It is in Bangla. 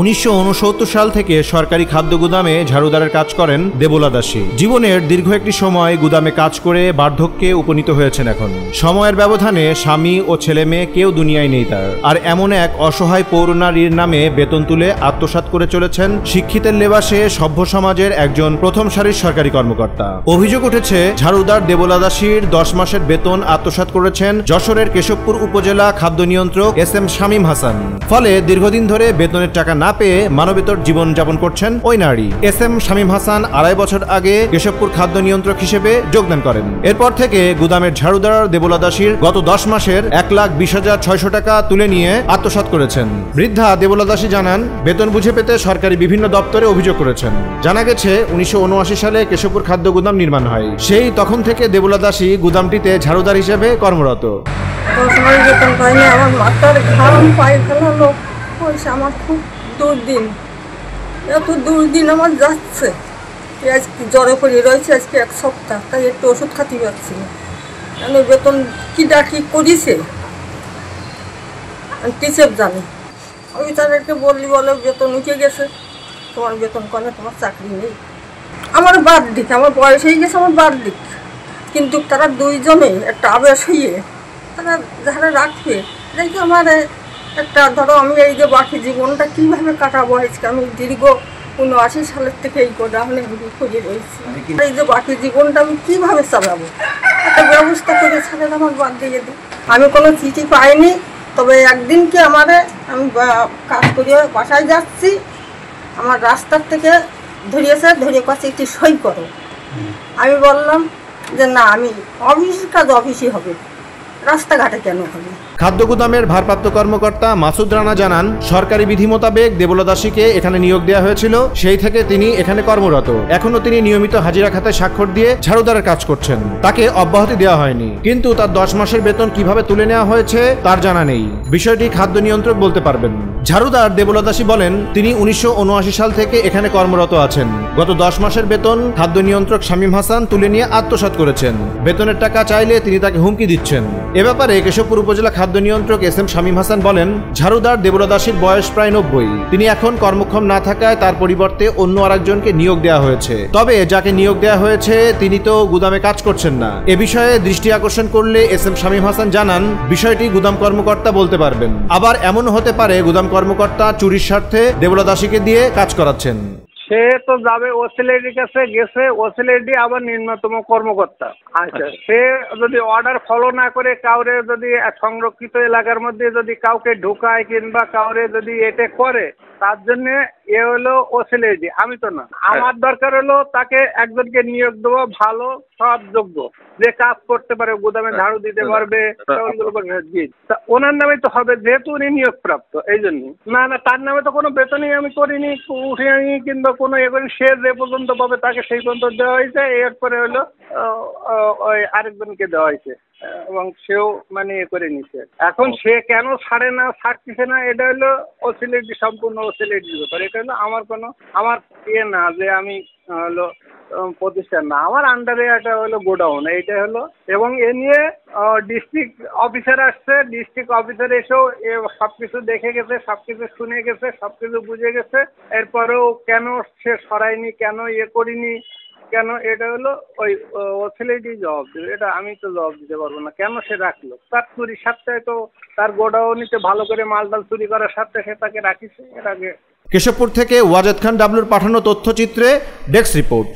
1969 সাল থেকে সরকারি খাদ্য গুদামে ঝাড়ুদারের কাজ করেন দেবলা দাসী। জীবনের দীর্ঘ একটি সময় গুদামে কাজ করে বার্ধক্যে উপনীত হয়েছেন। এখন সময়ের ব্যবধানে স্বামী ও ছেলে মেয়ে কেউ দুনিয়ায় নেই তার। আর এমন এক অসহায় পৌর নারীর নামে বেতন তুলে আত্মসাৎ করে চলেছেন শিক্ষিতের লেবাসে সভ্য সমাজের একজন প্রথম সারির সরকারি কর্মকর্তা। অভিযোগ উঠেছে ঝাড়ুদার দেবলা দাসীর 10 মাসের বেতন আত্মসাৎ করেছেন যশোরের কেশবপুর উপজেলা খাদ্য নিয়ন্ত্রক SM শামীম হাসান। ফলে দীর্ঘদিন ধরে বেতনের টাকা না পেয়ে মানবেতর জীবন যাপন করছেন ওই নারী। SM শামীম হাসান 2.5 বছর আগে কেশবপুর খাদ্য নিয়ন্ত্রক হিসেবে যোগদান করেন। এরপর থেকে গুদামের ঝাড়ুদার দেবলা দাসীর গত 10 মাসের 1,20,600 টাকা তুলে নিয়ে আত্মসাৎ করেছেন। বৃদ্ধা দেবলা দাসী জানান, বেতন বুঝে পেতে সরকারি বিভিন্ন দপ্তরে অভিযোগ করেছেন। জানা গেছে 1979 সালে কেশবপুর খাদ্য গুদাম নির্মাণ হয়। সেই তখন থেকে দেবলা দাসী গুদামটিতে ঝাড়ুদার হিসেবে কর্মরত। আমার খুব দুর্দিন, এত দুর্দিন আমার যাচ্ছে। আজকে জ্বরে পড়ে রয়েছে আজকে 1 সপ্তাহ, তাই একটু ওষুধ খাতে পারছি না। বেতন কি ডাকি করিছে টিচার জানি। আমি তাদেরকে বললি বলে বেতন উঠে গেছে, তোমার বেতন করে, তোমার চাকরি নেই। আমার বাদ দিক, আমার বয়স হয়ে গেছে, আমার বাদ দিক। কিন্তু তারা দুইজনে একটা আবেশ হইয়ে তারা যারা রাখবে দেখি আমার একটা, ধরো আমি এই যে বাকি জীবনটা কীভাবে কাটাবো, আজকে আমি দীর্ঘ 79 সালের থেকে এই করে আমি খুঁজে রয়েছি। এই যে বাকি জীবনটা আমি কীভাবে চালাবো, একটা ব্যবস্থা করে ছাড়েন, আমার বাদ দিয়ে দিই। আমি কোনো চিঠি পাইনি, তবে একদিনকে আমি কাজ করে বাসায় যাচ্ছি, আমার রাস্তার থেকে ধরিয়ে কাছে একটি সই করো। আমি বললাম যে না, আমি অফিসের কাজ অফিসই হবে, রাস্তাঘাটে কেন হবে। খাদ্য গুদামের ভারপ্রাপ্ত কর্মকর্তা মাসুদ রানা জানান, সরকারি বিধি মোতাবেক দেবলা দাসীকে এখানে নিয়োগ দেওয়া হয়েছিল, সেই থেকে তিনি এখানে কর্মরত। এখনো তিনি নিয়মিত হাজিরা খাতায় স্বাক্ষর দিয়ে ঝাড়ুদারের কাজ করছেন। তাকে অব্যাহতি দেওয়া হয়নি, কিন্তু তার 10 মাসের বেতন কিভাবে তুলে নেওয়া হয়েছে তার জানা নেই। বিষয়টি খাদ্য নিয়ন্ত্রক বলতে পারবেন। ঝাড়ুদার দেবলা দাসী বলেন, তিনি 1979 সাল থেকে এখানে কর্মরত আছেন। গত 10 মাসের বেতন খাদ্য নিয়ন্ত্রক শামীম হাসান তুলে নিয়ে আত্মসাৎ করেছেন। বেতনের টাকা চাইলে তিনি তাকে হুমকি দিচ্ছেন। এ ব্যাপারে কেশবপুর উপজেলা খাদ্য নিয়ন্ত্রক SM শামীম হাসান বলেন, ঝাড়ুদার দেবলা দাসীর বয়স প্রায় 90। তিনি এখন কর্মক্ষম না থাকায় তার পরিবর্তে অন্য আরেকজনকে নিয়োগ দেওয়া হয়েছে। তবে যাকে নিয়োগ দেওয়া হয়েছে তিনি তো গুদামে কাজ করছেন না। এ বিষয়ে দৃষ্টি আকর্ষণ করলে SM শামীম হাসান জানান, বিষয়টি গুদাম কর্মকর্তা বলতে পারবেন। আবার এমন হতে পারে গুদাম কর্মকর্তা চুরির স্বার্থে দেবলা দাসীকে দিয়ে কাজ করাচ্ছেন। সে তো যাবে ওসিলেটির কাছে গেছে, ওসিলেটি আবার নিম্নতম কর্মকর্তা। আচ্ছা, সে যদি অর্ডার ফলো না করে কাউরে যদি সংরক্ষিত এলাকার মধ্যে যদি কাউকে ঢুকায় কিংবা কাউরে যদি এটা করে, তার জন্য এ হলো ওসিলেটি, আমি তো না। আমার দরকার হলো তাকে একজনকে নিয়োগ দেবো ভালো সৎ যোগ্য, যে কাজ করতে পারে, গুদামে ঝাড়ু দিতে পারবে, ওনার নামে তো হবে, যেহেতু উনি নিয়োগ প্রাপ্ত। এই জন্য না, তার নামে তো কোনো বেতনই আমি করিনি, উঠিনি কিংবা কোনো এ করি। সে যে পর্যন্ত পাবে তাকে সেই পর্যন্ত দেওয়া হয়েছে। এরপরে হলো ওই আরেকজনকে দেওয়া হয়েছে এবং সেও মানে এ করে নিচ্ছে। এখন সে কেন ছাড়তেছে না, এটা হলো ওসিলেটি, সম্পূর্ণ ওসিলেটির ব্যাপার। এটা হলো আমার না, যে আমি হলো প্রতিষ্ঠান না, আমার আন্ডারে একটা হলো গোডাউন, এইটা হলো। এবং এ নিয়ে ডিস্ট্রিক্ট অফিসার আসছে, ডিস্ট্রিক্ট অফিসার এসেও সবকিছু দেখে গেছে, সবকিছু শুনে গেছে, সবকিছু বুঝে গেছে। এরপরেও কেন সে সরায়নি, কেন করিনি, কেন, এটা হলো ওই ওসিলেটি জবাব দেবে। এটা আমি তো জবাব দিতে পারবো না। কেন সে রাখলো, তার চুরির স্বার্থে, তো তার গোডাউনিতে ভালো করে মালটাল চুরি করার স্বার্থে সে তাকে রাখিছে। এর আগে কেশবপুর থেকে ওয়াজেদ খান ডাবলুর পাঠানো তথ্যচিত্রে ডেস্ক রিপোর্ট।